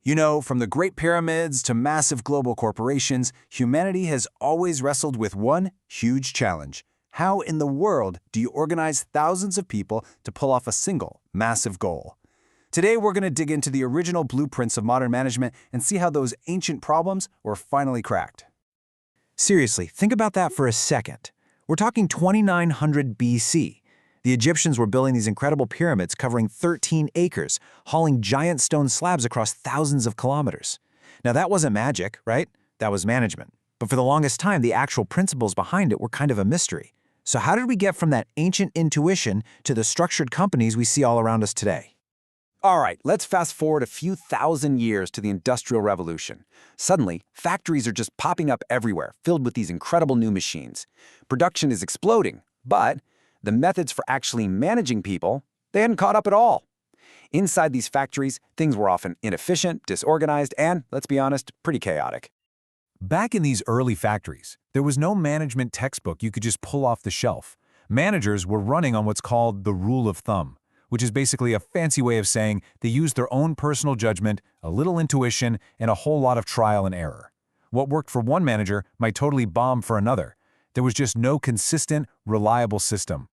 You know, from the Great Pyramids to massive global corporations, humanity has always wrestled with one huge challenge. How in the world do you organize thousands of people to pull off a single, massive goal? Today, we're going to dig into the original blueprints of modern management and see how those ancient problems were finally cracked. Seriously, think about that for a second. We're talking 2900 BC. The Egyptians were building these incredible pyramids covering 13 acres, hauling giant stone slabs across thousands of kilometers. Now, that wasn't magic, right? That was management. But for the longest time, the actual principles behind it were kind of a mystery. So how did we get from that ancient intuition to the structured companies we see all around us today? All right, let's fast forward a few thousand years to the Industrial Revolution. Suddenly, factories are just popping up everywhere, filled with these incredible new machines. Production is exploding, but the methods for actually managing people, they hadn't caught up at all. Inside these factories, things were often inefficient, disorganized, and, let's be honest, pretty chaotic. Back in these early factories, there was no management textbook you could just pull off the shelf. Managers were running on what's called the rule of thumb, which is basically a fancy way of saying they used their own personal judgment, a little intuition, and a whole lot of trial and error. What worked for one manager might totally bomb for another. There was just no consistent, reliable system.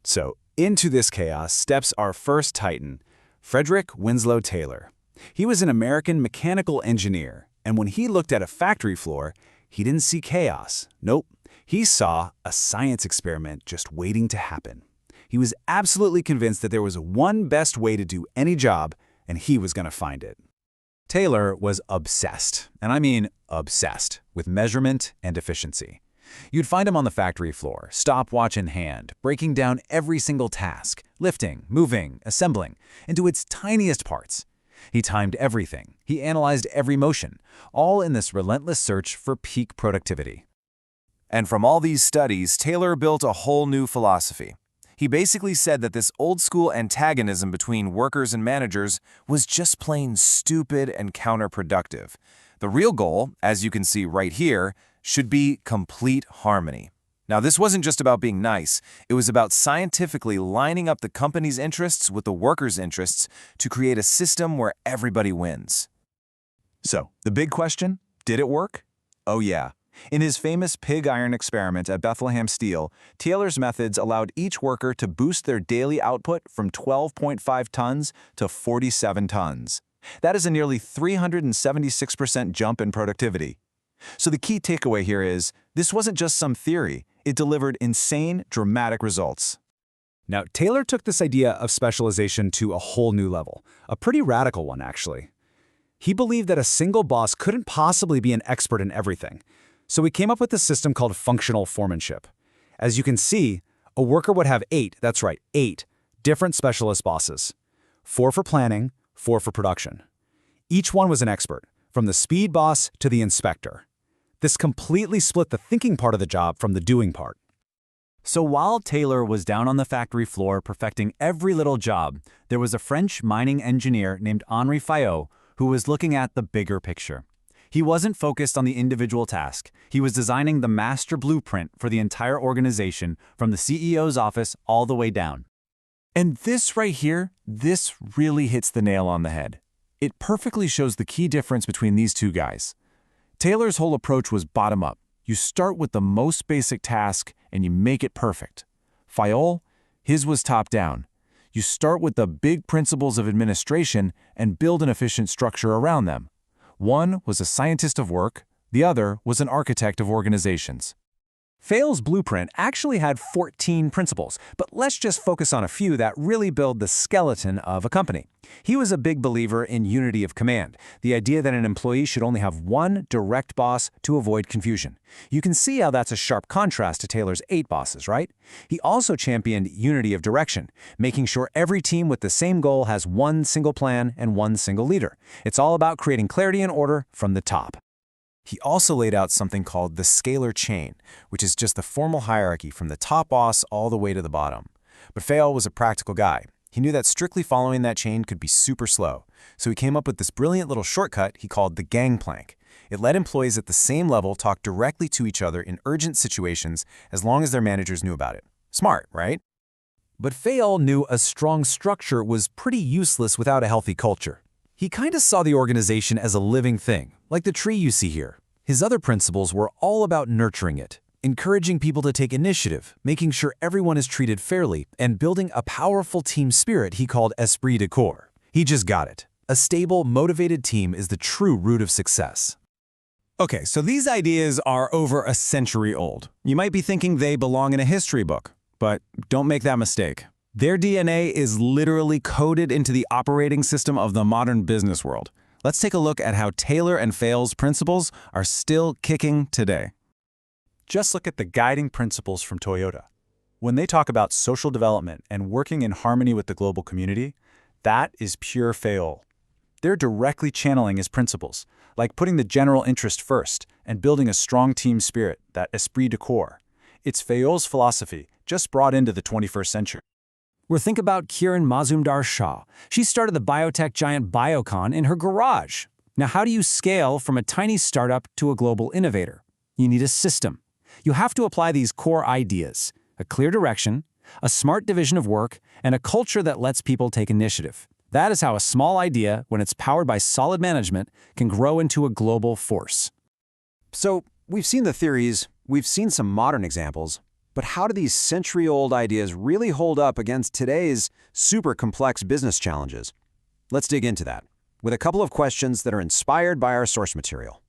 So, into this chaos steps our first titan, Frederick Winslow Taylor. He was an American mechanical engineer, and when he looked at a factory floor, he didn't see chaos. Nope, he saw a science experiment just waiting to happen. He was absolutely convinced that there was one best way to do any job, and he was going to find it. Taylor was obsessed, and I mean obsessed, with measurement and efficiency. You'd find him on the factory floor, stopwatch in hand, breaking down every single task, lifting, moving, assembling, into its tiniest parts. He timed everything. He analyzed every motion, all in this relentless search for peak productivity. And from all these studies, Taylor built a whole new philosophy. He basically said that this old-school antagonism between workers and managers was just plain stupid and counterproductive. The real goal, as you can see right here, should be complete harmony. Now, this wasn't just about being nice. It was about scientifically lining up the company's interests with the workers' interests to create a system where everybody wins. So, the big question, did it work? Oh yeah. In his famous pig iron experiment at Bethlehem Steel, Taylor's methods allowed each worker to boost their daily output from 12.5 tons to 47 tons. That is a nearly 376% jump in productivity. So the key takeaway here is, this wasn't just some theory, it delivered insane, dramatic results. Now, Taylor took this idea of specialization to a whole new level, a pretty radical one, actually. He believed that a single boss couldn't possibly be an expert in everything, so he came up with a system called functional foremanship. As you can see, a worker would have 8 different specialist bosses. 4 for planning, 4 for production. Each one was an expert, from the speed boss to the inspector. This completely split the thinking part of the job from the doing part. So while Taylor was down on the factory floor perfecting every little job, there was a French mining engineer named Henri Fayol who was looking at the bigger picture. He wasn't focused on the individual task. He was designing the master blueprint for the entire organization from the CEO's office all the way down. And this right here, this really hits the nail on the head. It perfectly shows the key difference between these two guys. Taylor's whole approach was bottom-up. You start with the most basic task and you make it perfect. Fayol, his was top-down. You start with the big principles of administration and build an efficient structure around them. One was a scientist of work, the other was an architect of organizations. Fayol's blueprint actually had 14 principles, but let's just focus on a few that really build the skeleton of a company. He was a big believer in unity of command, the idea that an employee should only have one direct boss to avoid confusion. You can see how that's a sharp contrast to Taylor's 8 bosses, right? He also championed unity of direction, making sure every team with the same goal has one single plan and one single leader. It's all about creating clarity and order from the top. He also laid out something called the Scalar Chain, which is just the formal hierarchy from the top boss all the way to the bottom. But Fayol was a practical guy. He knew that strictly following that chain could be super slow, so he came up with this brilliant little shortcut he called the gangplank. It let employees at the same level talk directly to each other in urgent situations as long as their managers knew about it. Smart, right? But Fayol knew a strong structure was pretty useless without a healthy culture. He kind of saw the organization as a living thing, like the tree you see here. His other principles were all about nurturing it, encouraging people to take initiative, making sure everyone is treated fairly, and building a powerful team spirit he called Esprit de Corps. He just got it. A stable, motivated team is the true root of success. Okay, so these ideas are over a century old. You might be thinking they belong in a history book, but don't make that mistake. Their DNA is literally coded into the operating system of the modern business world. Let's take a look at how Taylor and Fayol's principles are still kicking today. Just look at the guiding principles from Toyota. When they talk about social development and working in harmony with the global community, that is pure Fayol. They're directly channeling his principles, like putting the general interest first and building a strong team spirit, that esprit de corps. It's Fayol's philosophy, just brought into the 21st century. Or think about Kiran Mazumdar-Shaw. She started the biotech giant BioCon in her garage. Now, how do you scale from a tiny startup to a global innovator? You need a system. You have to apply these core ideas: a clear direction, a smart division of work, and a culture that lets people take initiative. That is how a small idea, when it's powered by solid management, can grow into a global force. So, we've seen the theories, we've seen some modern examples, but how do these century-old ideas really hold up against today's super complex business challenges? Let's dig into that, with a couple of questions that are inspired by our source material.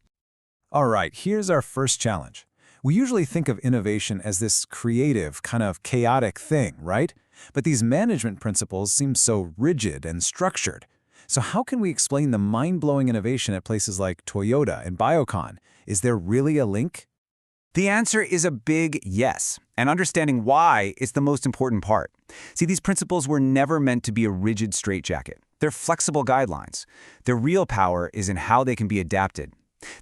All right, here's our first challenge. We usually think of innovation as this creative, kind of chaotic thing, right? But these management principles seem so rigid and structured. So how can we explain the mind-blowing innovation at places like Toyota and BioCon? Is there really a link? The answer is a big yes, and understanding why is the most important part. See, these principles were never meant to be a rigid straitjacket. They're flexible guidelines. Their real power is in how they can be adapted.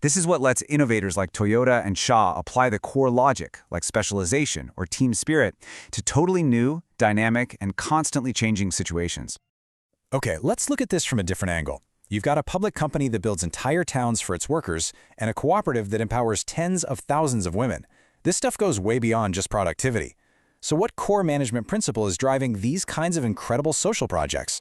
This is what lets innovators like Toyota and Shaw apply the core logic, like specialization or team spirit, to totally new, dynamic, and constantly changing situations. Okay, let's look at this from a different angle. You've got a public company that builds entire towns for its workers and a cooperative that empowers tens of thousands of women. This stuff goes way beyond just productivity. So what core management principle is driving these kinds of incredible social projects?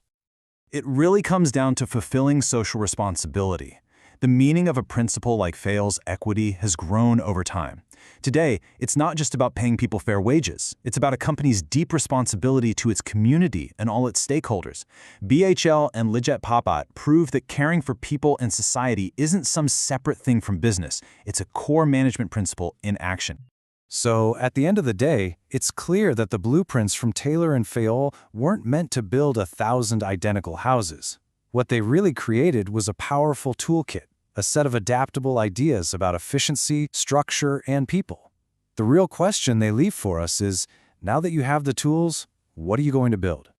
It really comes down to fulfilling social responsibility. The meaning of a principle like Fayol's equity has grown over time. Today, it's not just about paying people fair wages. It's about a company's deep responsibility to its community and all its stakeholders. BHL and Lijat Papat prove that caring for people and society isn't some separate thing from business. It's a core management principle in action. So, at the end of the day, it's clear that the blueprints from Taylor and Fayol weren't meant to build 1,000 identical houses. What they really created was a powerful toolkit, a set of adaptable ideas about efficiency, structure, and people. The real question they leave for us is, now that you have the tools, what are you going to build?